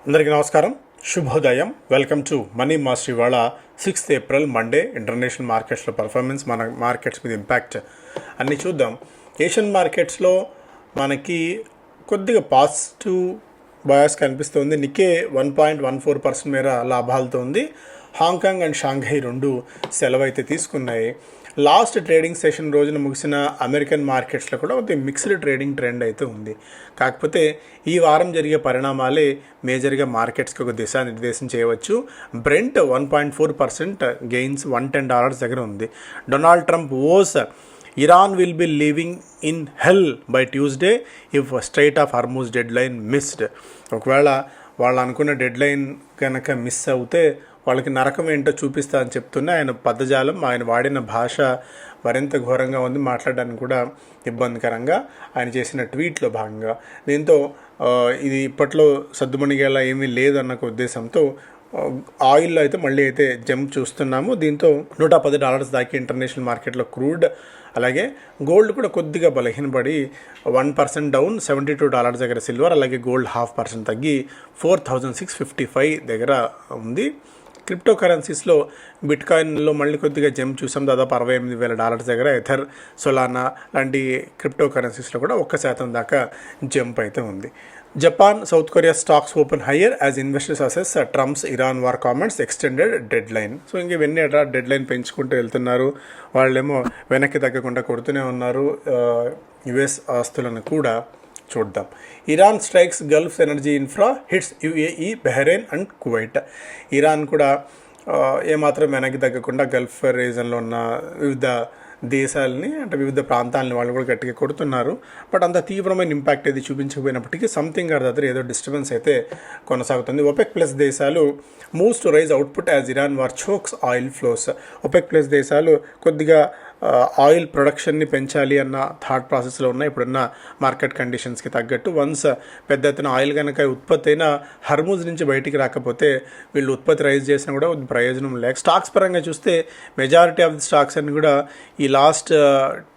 అందరికీ నమస్కారం, శుభోదయం. Welcome to money master. ఇవాళ 6th ఏప్రిల్ మండే. ఇంటర్నేషనల్ మార్కెట్స్లో పర్ఫార్మెన్స్, మన మార్కెట్స్ మీద ఇంపాక్ట్ అన్నీ చూద్దాం. ఏషియన్ మార్కెట్స్లో మనకి కొద్దిగా పాజిటివ్ బయాస్ కనిపిస్తుంది. నికే 1.14% మేర లాభాలతో ఉంది. హాంకాంగ్ అండ్ షాంఘై రెండు సెలవు అయితే తీసుకున్నాయి. లాస్ట్ ట్రేడింగ్ సెషన్ రోజున ముగిసిన అమెరికన్ మార్కెట్స్లో కూడా ఒక మిక్స్డ్ ట్రేడింగ్ ట్రెండ్ అయితే ఉంది. కాకపోతే ఈ వారం జరిగే పరిణామాలే మేజర్గా మార్కెట్స్కి ఒక దిశానిర్దేశం చేయవచ్చు. బ్రెంట్ 1.4% గెయిన్స్ $110 దగ్గర ఉంది. డొనాల్డ్ ట్రంప్ ఓస్ Iran will be living in hell by Tuesday if straight of Hormuz dead line missed. ఒకవేళ వాళ్ళు అనుకున్న డెడ్ లైన్ కనుక మిస్ అవుతే వాళ్ళకి నరకం ఏంటో చూపిస్తా అని చెప్తున్న ఆయన పదజాలం, ఆయన వాడిన భాష మరింత ఘోరంగా ఉంది. మాట్లాడడానికి కూడా ఇబ్బందికరంగా ఆయన చేసిన ట్వీట్లో భాగంగా. దీంతో ఇది ఇప్పట్లో సద్దుమణిగేలా ఏమీ లేదన్న ఉద్దేశంతో ఆయిల్లో అయితే మళ్ళీ అయితే జంప్ చూస్తున్నాము. దీంతో $110 దాకా ఇంటర్నేషనల్ మార్కెట్లో క్రూడ్, అలాగే గోల్డ్ కూడా కొద్దిగా బలహీనపడి 1% డౌన్ $72 దగ్గర సిల్వర్, అలాగే గోల్డ్ 0.5% తగ్గి 4,655 దగ్గర ఉంది. క్రిప్టో కరెన్సీస్లో బిట్ కాయిన్లో మళ్ళీ కొద్దిగా జంప్ చూసాం, దాదాపు $68,000 దగ్గర. ఎథర్, సొలానా లాంటి క్రిప్టో కరెన్సీస్లో కూడా 1% దాకా జంప్ అయితే ఉంది. Japan, south Korea stocks open higher as investors assess Trump's Iran war comments extended dead line. So ఇంక ఇవన్నీ అట్లా డెడ్ లైన్ పెంచుకుంటూ వెళ్తున్నారు. వాళ్ళేమో వెనక్కి తగ్గకుండా కొడుతూనే ఉన్నారు యుఎస్ ఆస్తులను కూడా. చూద్దాం. Iran strikes Gulf energy infra, hits UAE, Bahrain and Kuwait. Iran కూడా ఏమాత్రం వెనక్కి తగ్గకుండా గల్ఫ్ రీజన్లో ఉన్న వివిధ దేశాలని, అంటే వివిధ ప్రాంతాలని వాళ్ళు కూడా గట్టిగా కొడుతున్నారు. బట్ అంత తీవ్రమైన ఇంపాక్ట్ ఇది చూపించకపోయినప్పటికీ సంథింగ్ ఆర్ దగ్గర ఏదో డిస్టర్బెన్స్ అయితే కొనసాగుతుంది. ఒపెక్ ప్లస్ దేశాలు moves to rise output as Iran war chokes oil flows. OPEC plus దేశాలు కొద్దిగా ఆయిల్ ప్రొడక్షన్ని పెంచాలి అన్న థాట్ ప్రాసెస్లో ఉన్నాయి. ఇప్పుడున్న మార్కెట్ కండిషన్స్కి తగ్గట్టు వన్స్ పెద్ద ఎత్తున ఆయిల్ కనుక ఉత్పత్తి అయినా హర్మూజ్ నుంచి బయటికి రాకపోతే వీళ్ళు ఉత్పత్తి రైజ్ చేసినా కూడా ప్రయోజనం లేక. స్టాక్స్ పరంగా చూస్తే మెజారిటీ ఆఫ్ ది స్టాక్స్ అన్ని కూడా ఈ లాస్ట్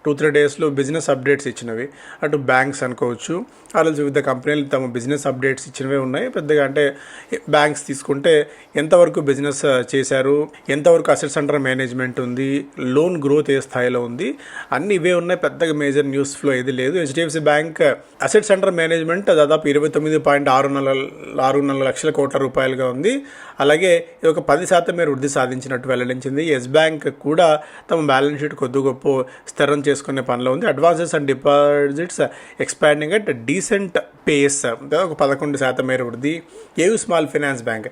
2-3 డేస్లో బిజినెస్ అప్డేట్స్ ఇచ్చినవి. అటు బ్యాంక్స్ అనుకోవచ్చు, అలాగే వివిధ కంపెనీలు తమ బిజినెస్ అప్డేట్స్ ఇచ్చినవే ఉన్నాయి. పెద్దగా అంటే బ్యాంక్స్ తీసుకుంటే ఎంతవరకు బిజినెస్ చేశారు, ఎంతవరకు అసెట్స్ అండర్ మేనేజ్మెంట్ ఉంది, లోన్ గ్రోత్ ఏ స్థాయిలో ఉంది, అన్నీ ఇవే ఉన్నాయి. పెద్దగా మేజర్ న్యూస్ ఫ్లో ఏది లేదు. HDFC bank assets under management దాదాపు 29.64 లక్షల కోట్ల రూపాయలుగా ఉంది. అలాగే ఇది ఒక 10% మేర వృద్ధి సాధించినట్టు వెల్లడించింది. ఎస్ బ్యాంక్ కూడా తమ బ్యాలెన్స్ షీట్ కొద్ది గొప్ప స్థిరం చేసుకునే పనిలో ఉంది. Advances and deposits expanding at decent pace, ఒక 11% మేర వృద్ధి. AU small finance bank,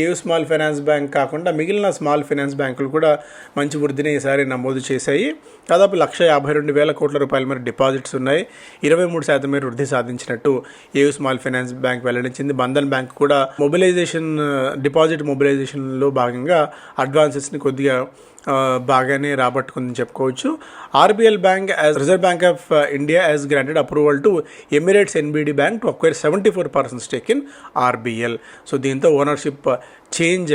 AU small finance bank కాకుండా మిగిలిన స్మాల్ ఫైనాన్స్ బ్యాంకులు కూడా మంచి వృద్ధిని ఈసారి నమోదు చేశాయి. దాదాపు 152,000 కోట్ల రూపాయల మేర డిపాజిట్స్ ఉన్నాయి. 23% మేర వృద్ధి సాధించినట్టు ఏయూ స్మాల్ ఫైనాన్స్ బ్యాంక్ వెల్లడించింది. బంధన్ బ్యాంక్ కూడా డిపాజిట్ మొబిలైజేషన్లో భాగంగా అడ్వాన్సెస్ని కొద్దిగా బాగానే రాబట్టుకుందని చెప్పుకోవచ్చు. RBL bank as Reserve Bank of India has granted approval to Emirates NBD bank to acquire 74% stake in RBL. So దీంతో ఓనర్షిప్ చేంజ్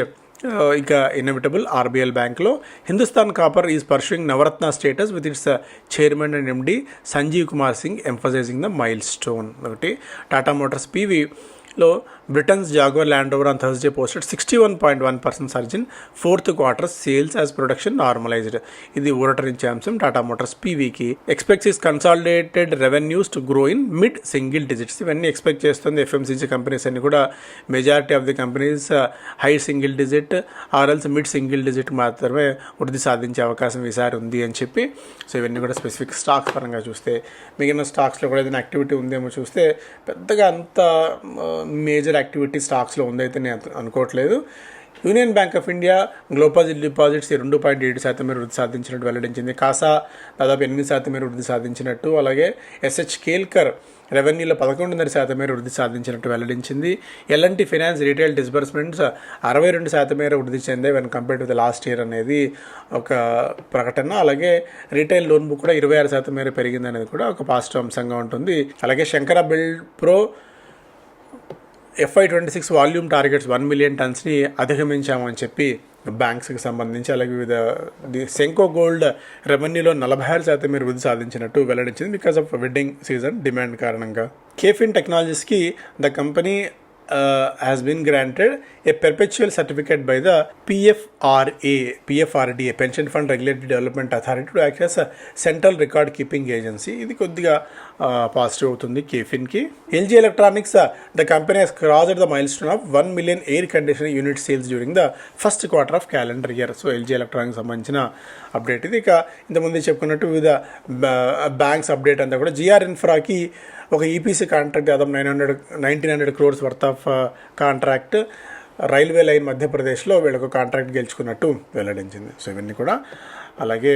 ఇక ఇన్ఎవిటబుల్ ఆర్బీఎల్ బ్యాంక్లో. Hindustan copper is pursuing Navratna status with its chairman and MD Sanjeev Kumar Singh emphasising the milestone. ఒకటి Tata Motors పీవీలో Britain's Jaguar Land Rover on Thursday posted 61.1% surge in fourth quarter sales as production normalized. ఇది ఊరటనిచ్చే అంశం Tata Motors పీవీకి. Expects is consolidated revenues to grow in mid single digits. ఇవన్నీ expect చేస్తుంది FMCG companies అన్ని కూడా. Majority of the companies high single digit or else mid single digit మాత్రమే వృద్ధి సాధించే అవకాశం ఈసారి ఉంది అని చెప్పి. సో ఇవన్నీ కూడా స్పెసిఫిక్ స్టాక్స్ పరంగా చూస్తే. మిగిలిన స్టాక్స్లో కూడా ఏదైనా యాక్టివిటీ ఉందేమో చూస్తే పెద్దగా అంత మేజర్ యాక్టివిటీ స్టాక్స్లో ఉందైతే నేను అనుకోవట్లేదు. Union bank of India global deposits 2.7% మేర వృద్ధి సాధించినట్టు వెల్లడించింది. కాసా దాదాపు 8% మేర వృద్ధి సాధించినట్టు, అలాగే ఎస్హెచ్ కేల్కర్ రెవెన్యూలో 11.5% మేర వృద్ధి సాధించినట్టు వెల్లడించింది. ఎల్ఎన్టీ ఫైనాన్స్ రీటైల్ డిస్బర్స్మెంట్స్ 62% మేర వృద్ధి చెందాయి when compared to the last year అనేది ఒక ప్రకటన. అలాగే రీటైల్ లోన్ బుక్ కూడా 26% మేర పెరిగింది అనేది కూడా ఒక పాజిటివ్ అంశంగా ఉంటుంది. అలాగే Shankara build pro FY26 volume targets 1 million టన్స్ని అధిగమించామని చెప్పి బ్యాంక్స్కి సంబంధించి, అలాగే వివిధ సెంకో గోల్డ్ రెవెన్యూలో 46% మీరు వృద్ధి సాధించినట్టు వెల్లడించింది because of wedding season demand కారణంగా. కేఫిన్ టెక్నాలజీస్కి the company has been granted a perpetual certificate by the PFRDA, Pension Fund Regulatory Development Authority, to act as a central record keeping agency. ఇది కొద్దిగా పాజిటివ్ అవుతుంది కేఫిన్కి. LG Electronics, the company has crossed the milestone of 1 million air conditioner unit sales during the first quarter of calendar year. So LG Electronics సంబంధించిన update ఇది. ఇక ఇంతకుముందు చెప్పుకున్నట్టు వివిధ banks update అంతా కూడా GR ఇన్ఫ్రాకి ఒక ఈపీసీ కాంట్రాక్ట్ దాదాపు 1900 crores worth of contract railway line మధ్యప్రదేశ్లో వీళ్ళకు కాంట్రాక్ట్ గెలుచుకున్నట్టు వెల్లడించింది. సో ఇవన్నీ కూడా. అలాగే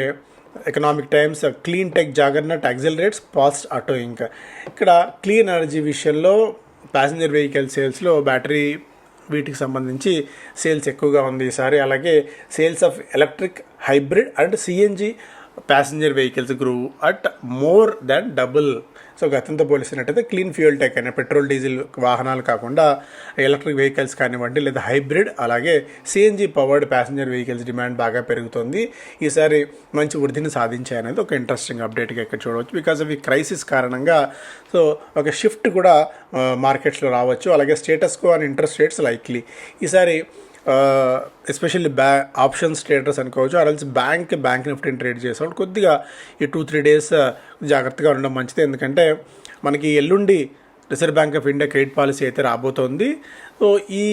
Economic Times, clean tech juggernaut accelerates fast auto. ఇంకా ఇక్కడ క్లీన్ ఎనర్జీ విషయంలో ప్యాసింజర్ వెహికల్ సేల్స్లో బ్యాటరీ వీటికి సంబంధించి సేల్స్ ఎక్కువగా ఉంది ఈసారి. అలాగే sales of electric, hybrid and CNG passenger vehicles grew at more than double. So గతంతో పోలిసినట్టయితే క్లీన్ ఫ్యూయల్ టెక్ అయిన పెట్రోల్ డీజిల్ వాహనాలు కాకుండా ఎలక్ట్రిక్ వెహికల్స్ కానివ్వండి లేదా హైబ్రిడ్ అలాగే CNG powered passenger vehicles demand బాగా పెరుగుతుంది. ఈసారి మంచి వృద్ధిని సాధించాయనేది ఒక ఇంట్రెస్టింగ్ అప్డేట్గా ఇక్కడ చూడవచ్చు. బికాస్ ఆఫ్ ఈ క్రైసిస్ కారణంగా సో ఒక షిఫ్ట్ కూడా మార్కెట్స్లో రావచ్చు. అలాగే status quo and interest rates likely ఈసారి ఎస్పెషల్లీ ఆప్షన్స్ ట్రేడర్స్ అనుకోవచ్చు, ఆర్ఎల్స్ బ్యాంక్ నిఫ్టీని ట్రేడ్ చేసేవాళ్ళు కొద్దిగా ఈ 2-3 days జాగ్రత్తగా ఉండడం మంచిది. ఎందుకంటే మనకి ఎల్లుండి reserve Bank of India credit policy అయితే రాబోతోంది. సో ఈ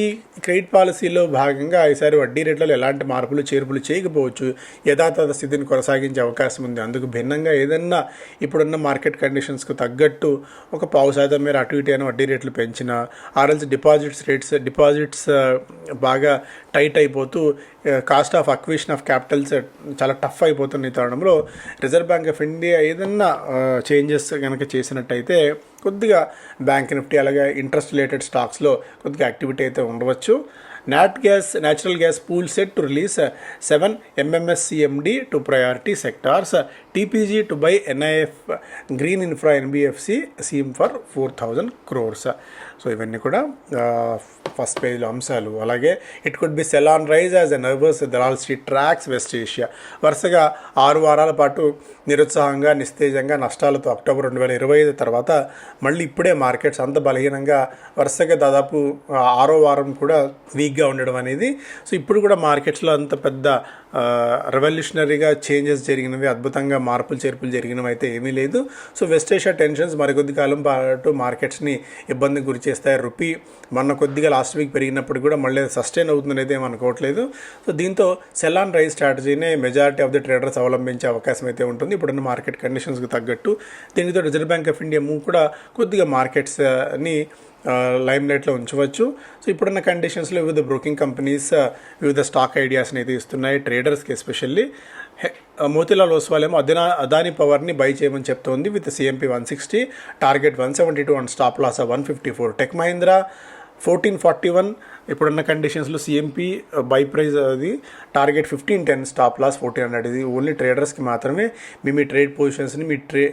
క్రెడిట్ పాలసీలో భాగంగా ఈసారి వడ్డీ రేట్లలో ఎలాంటి మార్పులు చేర్పులు చేయకపోవచ్చు, యథాతథ స్థితిని కొనసాగించే అవకాశం ఉంది. అందుకు భిన్నంగా ఏదన్నా ఇప్పుడున్న మార్కెట్ కండిషన్స్కు తగ్గట్టు ఒక 0.5% మేర అటు ఇటు అయిన వడ్డీ రేట్లు పెంచిన ఆర్ఎల్స్ డిపాజిట్స్ బాగా టైట్ అయిపోతూ cost of acquisition of Capitals చాలా టఫ్ అయిపోతున్న ఈ తరుణంలో రిజర్వ్ బ్యాంక్ ఆఫ్ ఇండియా ఏదన్నా చేంజెస్ కనుక చేసినట్టయితే కొద్దిగా బ్యాంక్ నిఫ్టీ అలాగే ఇంట్రెస్ట్ రిలేటెడ్ స్టాక్స్లో కొద్దిగా యాక్టివిటీ అయితే ఉండవచ్చు. natural gas pool set to release 7 MMSCMD to priority sectors. TPG to buy NIF Green Infra NBFC scheme for 4,000 crores. So ఇవన్నీ కూడా ఫస్ట్ పేజ్లో అంశాలు. అలాగే it could be sell on rise as a nervous Dalal street tracks West Asia. వరుసగా 6 వారాల పాటు నిరుత్సాహంగా నిస్తేజంగా నష్టాలతో అక్టోబర్ 2025 తర్వాత మళ్ళీ ఇప్పుడే మార్కెట్స్ అంత బలహీనంగా వరుసగా దాదాపు 6వ వారం కూడా వీక్గా ఉండడం అనేది. సో ఇప్పుడు కూడా మార్కెట్స్లో అంత పెద్ద రెవల్యూషనరీగా చేంజెస్ జరిగినవి, అద్భుతంగా మార్పులు చేర్పులు జరిగినవి అయితే ఏమీ లేదు. సో వెస్ట్ ఏషియా టెన్షన్స్ మరికొద్ది కాలం పాటు మార్కెట్స్ని ఇబ్బందికి గురి చేస్తాయి. రూపీ మొన్న కొద్దిగా లాస్ట్ వీక్ పెరిగినప్పుడు కూడా మళ్ళీ సస్టైన్ అవుతుందనేది ఏం అనుకోవట్లేదు. సో దీంతో సెల్ ఆన్ రైజ్ స్ట్రాటజీనే మెజారిటీ ఆఫ్ ది ట్రేడర్స్ అవలంబించే అవకాశం అయితే ఉంటుంది ఇప్పుడున్న మార్కెట్ కండిషన్స్కి తగ్గట్టు. దీనితో Reserve Bank of India move కూడా కొద్దిగా మార్కెట్స్ని లైమ్ లైట్లో ఉంచవచ్చు. సో ఇప్పుడున్న కండిషన్స్లో వివిధ బ్రోకింగ్ కంపెనీస్ వివిధ స్టాక్ ఐడియాస్ని అయితే ఇస్తున్నాయి ట్రేడర్స్కి. ఎస్పెషల్లీ మోతీలాల్ ఓస్వాల్ ఏమో అదానీ పవర్ని బై చేయమని చెప్తోంది with CMP 160, target 172 and stop loss 154. Tech Mahindra 1441 ఇప్పుడున్న కండిషన్స్లో CMP బై ప్రైస్ అది టార్గెట్ 1510, స్టాప్ లాస్ 1400. ఇది ఓన్లీ ట్రేడర్స్కి మాత్రమే. మీ ట్రేడ్ పొజిషన్స్ని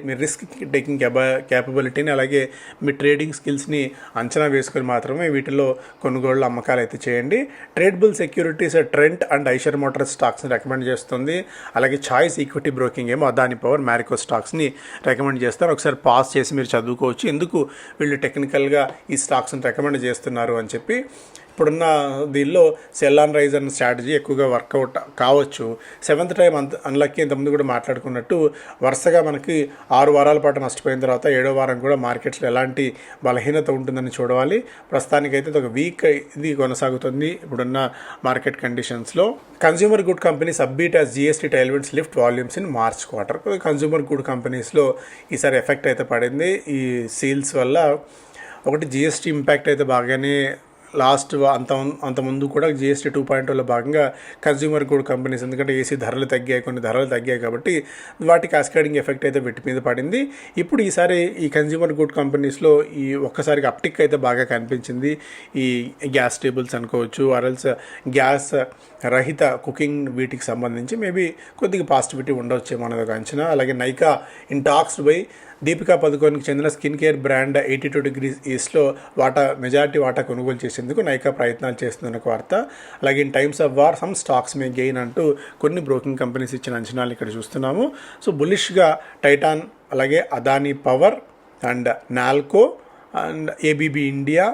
మీ రిస్క్ టేకింగ్ క్యాపబిలిటీని అలాగే మీ ట్రేడింగ్ స్కిల్స్ని అంచనా వేసుకొని మాత్రమే వీటిలో కొనుగోళ్ళు అమ్మకాలు అయితే చేయండి. Tradable securities Trent and Eicher Motors స్టాక్స్ని రికమెండ్ చేస్తుంది. అలాగే చాయిస్ ఈక్విటీ బ్రోకింగ్ ఏమో అదాని పవర్ మ్యారికో స్టాక్స్ని రికమెండ్ చేస్తారు. ఒకసారి పాస్ చేసి మీరు చదువుకోవచ్చు ఎందుకు వీళ్ళు టెక్నికల్గా ఈ స్టాక్స్ని రికమెండ్ చేస్తున్నారు అని చెప్పి. ఇప్పుడున్న దీనిలో సెల్ ఆన్ రైజ్ అన్న స్ట్రాటజీ ఎక్కువగా వర్కౌట్ కావచ్చు. 7th టైం అన్లక్కీ ఇంతకుముందు కూడా మాట్లాడుకున్నట్టు వరుసగా మనకి 6 వారాల పాటు నష్టపోయిన తర్వాత 7వ వారం కూడా మార్కెట్స్లో ఎలాంటి బలహీనత ఉంటుందని చూడవాలి. ప్రస్తుతానికైతే ఒక వీక్ ఇది కొనసాగుతుంది ఇప్పుడున్న మార్కెట్ కండిషన్స్లో. Consumer good companies upbeat as GST tailwinds lift volumes in March quarter. Consumer good కంపెనీస్లో ఈసారి ఎఫెక్ట్ అయితే పడింది ఈ సేల్స్ వల్ల. ఒకటి GST ఇంపాక్ట్ అయితే బాగానే లాస్ట్ అంతకుముందు కూడా GST 2.0లో భాగంగా కన్స్యూమర్ గుడ్ కంపెనీస్ ఎందుకంటే ఏసీ ధరలు తగ్గాయి, కొన్ని ధరలు తగ్గాయి కాబట్టి వాటి కాస్కేడింగ్ ఎఫెక్ట్ అయితే వీటి మీద పడింది. ఇప్పుడు ఈసారి ఈ కన్స్యూమర్ గుడ్ కంపెనీస్లో ఈ ఒక్కసారిగా అప్టిక్ అయితే బాగా కనిపించింది. ఈ గ్యాస్ టేబుల్స్ అనుకోవచ్చు ఆర్ఎల్స్ గ్యాస్ రహిత కుకింగ్ వీటికి సంబంధించి మేబీ కొద్దిగా పాజిటివిటీ ఉండవచ్చేమో అనేది ఒక అంచనా. అలాగే Nykaa in talks buy Deepika పదుకోన్కి చెందిన స్కిన్ కేర్ బ్రాండ్ 82 Degrees Eastలో మెజారిటీ వాటా కొనుగోలు చేసేందుకు నైకా ప్రయత్నాలు చేస్తుందన్న వార్త. అలాగే in times of war some stocks may gain అంటూ కొన్ని బ్రోకింగ్ కంపెనీస్ ఇచ్చిన అంచనాలు ఇక్కడ చూస్తున్నాము. సో బులిష్గా టైటాన్ అలాగే Adani power and NALCO and ABB India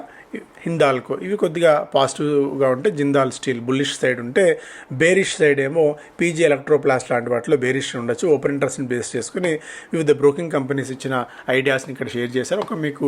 Hindalco ఇవి కొద్దిగా పాజిటివ్గా ఉంటే జిందాల్ స్టీల్ బుల్లిష్ సైడ్ ఉంటే బేరిష్ సైడ్ ఏమో పీజీ ఎలక్ట్రోప్లాస్ట్ లాంటి వాటిలో బేరిష్ ఉండొచ్చు. ఓపెన్ ఇంట్రెస్ట్ని బేస్ చేసుకుని వివిధ బ్రోకింగ్ కంపెనీస్ ఇచ్చిన ఐడియాస్ని ఇక్కడ షేర్ చేశారు. ఒక మీకు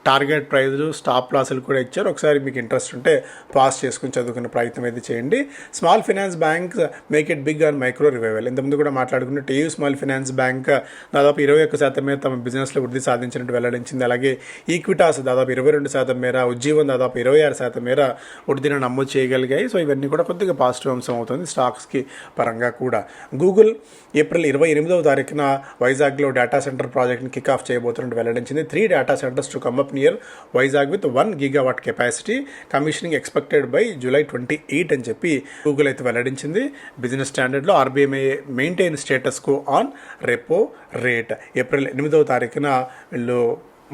టార్గెట్ ప్రైజులు స్టాప్ లాసులు కూడా ఇచ్చారు. ఒకసారి మీకు ఇంట్రెస్ట్ ఉంటే పాస్ చేసుకుని చదువుకునే ప్రయత్నం అయితే చేయండి. Small finance bank make it big and micro revival. ఇంతకుముందు కూడా మాట్లాడుకున్న టీయూ స్మాల్ ఫైనాన్స్ బ్యాంక్ దాదాపు 21% మేర తమ బిజినెస్లో వృద్ధి సాధించినట్టు వెల్లడించింది. అలాగే ఈక్విటాస్ దాదాపు 22% మేర, ఉజ్జీవన్ దాదాపు 26% మేర వృద్ధిని నమోదు చేయగలిగాయి. సో ఇవన్నీ కూడా కొద్దిగా పాజిటివ్ అంశం అవుతుంది స్టాక్స్కి పరంగా కూడా. గూగుల్ ఏప్రిల్ 28వ తారీఖున వైజాగ్లో డేటా సెంటర్ ప్రాజెక్ట్ని కిక్ ఆఫ్ చేయబోతున్నట్టు వెల్లడించింది. 3 data centers to come up near Vizag with 1 gigawatt capacity, commissioning expected by July 28 అని చెప్పి గూగుల్ అయితే వెల్లడించింది. బిజినెస్ స్టాండర్డ్లో RBI maintain status quo on repo rate. April 8వ తారీఖున వీళ్ళు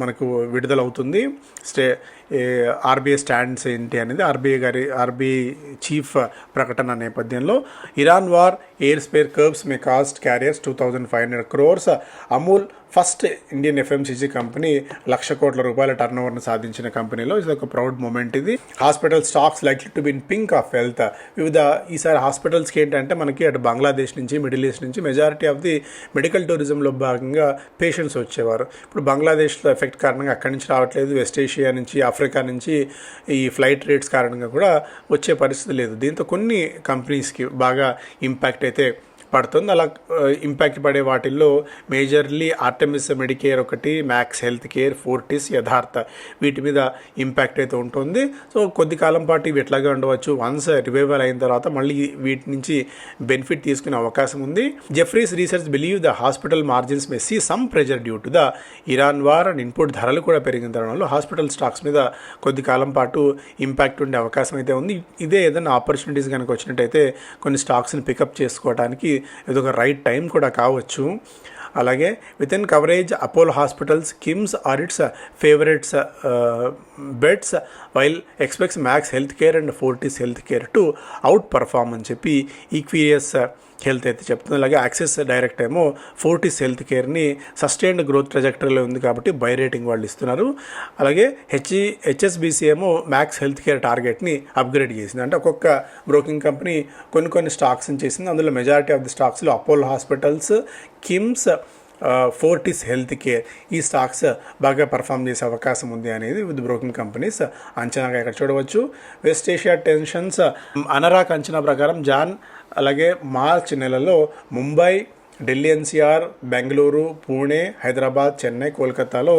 మనకు విడుదలవుతుంది. ఆర్బీఐ స్టాండ్స్ ఏంటి అనేది ఆర్బీఐ చీఫ్ ప్రకటన నేపథ్యంలో. Iran war air spare curbs may cost carriers 2,500 crores. Amul first Indian FMCG company 1,00,000 కోట్ల రూపాయల టర్న్ ఓవర్ను సాధించిన కంపెనీలో ఇది ఒక ప్రౌడ్ మూమెంట్. ఇది hospital stocks likely to be in pink of health. ఈసారి హాస్పిటల్స్కి ఏంటంటే మనకి అటు బంగ్లాదేశ్ నుంచి మిడిల్ ఈస్ట్ నుంచి మెజారిటీ ఆఫ్ ది మెడికల్ టూరిజంలో భాగంగా పేషెంట్స్ వచ్చేవారు. ఇప్పుడు బంగ్లాదేశ్లో ఎఫెక్ట్ కారణంగా అక్కడి నుంచి రావట్లేదు. వెస్ట్ ఏషియా నుంచి, ఆఫ్రికా నుంచి ఈ ఫ్లైట్ రేట్స్ కారణంగా కూడా వచ్చే పరిస్థితి లేదు. దీంతో కొన్ని కంపెనీస్కి బాగా ఇంపాక్ట్ అయితే పడుతుంది. అలా ఇంపాక్ట్ పడే వాటిల్లో మేజర్లీ ఆర్టెమిస్ మెడికేర్ ఒకటి, మ్యాక్స్ హెల్త్ కేర్, ఫోర్టిస్, యథార్థ వీటి మీద ఇంపాక్ట్ అయితే ఉంటుంది. సో కొద్ది కాలం పాటు ఇవి ఎట్లాగే ఉండవచ్చు. వన్స్ రివైవల్ అయిన తర్వాత మళ్ళీ వీటి నుంచి బెనిఫిట్ తీసుకునే అవకాశం ఉంది. Jefferies research believe the hospital margins may see some pressure due to the Iran war and input ధరలు కూడా పెరిగిన తరుణంలో హాస్పిటల్ స్టాక్స్ మీద కొద్ది కాలం పాటు ఇంపాక్ట్ ఉండే అవకాశం అయితే ఉంది. ఇదే ఏదైనా ఆపర్చునిటీస్ కనుక వచ్చినట్టయితే కొన్ని స్టాక్స్ని పికప్ చేసుకోవడానికి ఇదొక రైట్ టైం కూడా కావచ్చు. అలాగే within coverage Apollo hospitals, KIMS are its favourites bets, while expects Max healthcare and Fortis healthcare to outperform అని చెప్పి ఈక్వియస్ హెల్త్ అయితే చెప్తుంది. అలాగే యాక్సిస్ డైరెక్ట్ ఏమో ఫోర్టిస్ హెల్త్ కేర్ని సస్టైన్డ్ గ్రోత్ ట్రెజెక్టరీలో ఉంది కాబట్టి బై రేటింగ్ వాళ్ళు ఇస్తున్నారు. అలాగే హెచ్ఎస్బిసి ఏమో మ్యాక్స్ హెల్త్ కేర్ టార్గెట్ని అప్గ్రేడ్ చేసింది. అంటే ఒక్కొక్క బ్రోకింగ్ కంపెనీ కొన్ని స్టాక్స్ని చేసింది. అందులో మెజారిటీ ఆఫ్ ది స్టాక్స్లో Apollo hospitals, KIMS, Fortis health care ఈ స్టాక్స్ బాగా పర్ఫామ్ చేసే అవకాశం ఉంది అనేది విత్ బ్రోకింగ్ కంపెనీస్ అంచనాగా ఇక్కడ చూడవచ్చు. వెస్ట్ ఏషియా టెన్షన్స్ అనరాక్ అంచనా ప్రకారం అలాగే మార్చ్ నెలలో ముంబై, ఢిల్లీ ఎన్సీఆర్, బెంగళూరు, పూణే, హైదరాబాద్, చెన్నై, కోల్కతాలో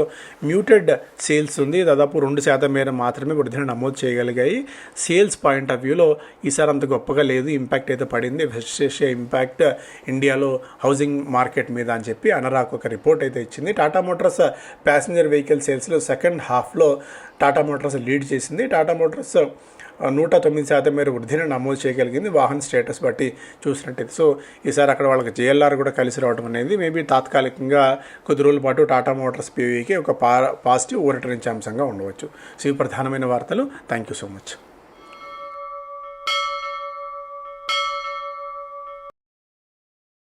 మ్యూటెడ్ సేల్స్ ఉంది. దాదాపు 2% మేర మాత్రమే వృద్ధిని నమోదు చేయగలిగాయి. సేల్స్ పాయింట్ ఆఫ్ వ్యూలో ఈసారి అంత గొప్పగా లేదు. ఇంపాక్ట్ అయితే పడింది. వెస్ట్ ఏషియా ఇంపాక్ట్ ఇండియాలో హౌసింగ్ మార్కెట్ మీద అని చెప్పి అనరాక్ ఒక రిపోర్ట్ అయితే ఇచ్చింది. టాటా మోటార్స్ ప్యాసింజర్ వెహికల్ సేల్స్లో సెకండ్ హాఫ్లో టాటా మోటార్స్ లీడ్ చేసింది. టాటా మోటార్స్ 109% మేర వృద్ధిని నమోదు చేయగలిగింది వాహన స్టేటస్ బట్టి చూసినట్టయితే. సో ఈసారి అక్కడ వాళ్ళకి జేఎల్ఆర్ కూడా కలిసి రావడం అనేది మేబీ తాత్కాలికంగా కొద్ది రోజుల పాటు టాటా మోటార్స్ పీవీకి ఒక పాజిటివ్ ఊరటనిచ్చే అంశంగా ఉండవచ్చు. సో ఇవి ప్రధానమైన వార్తలు. Thank you so much.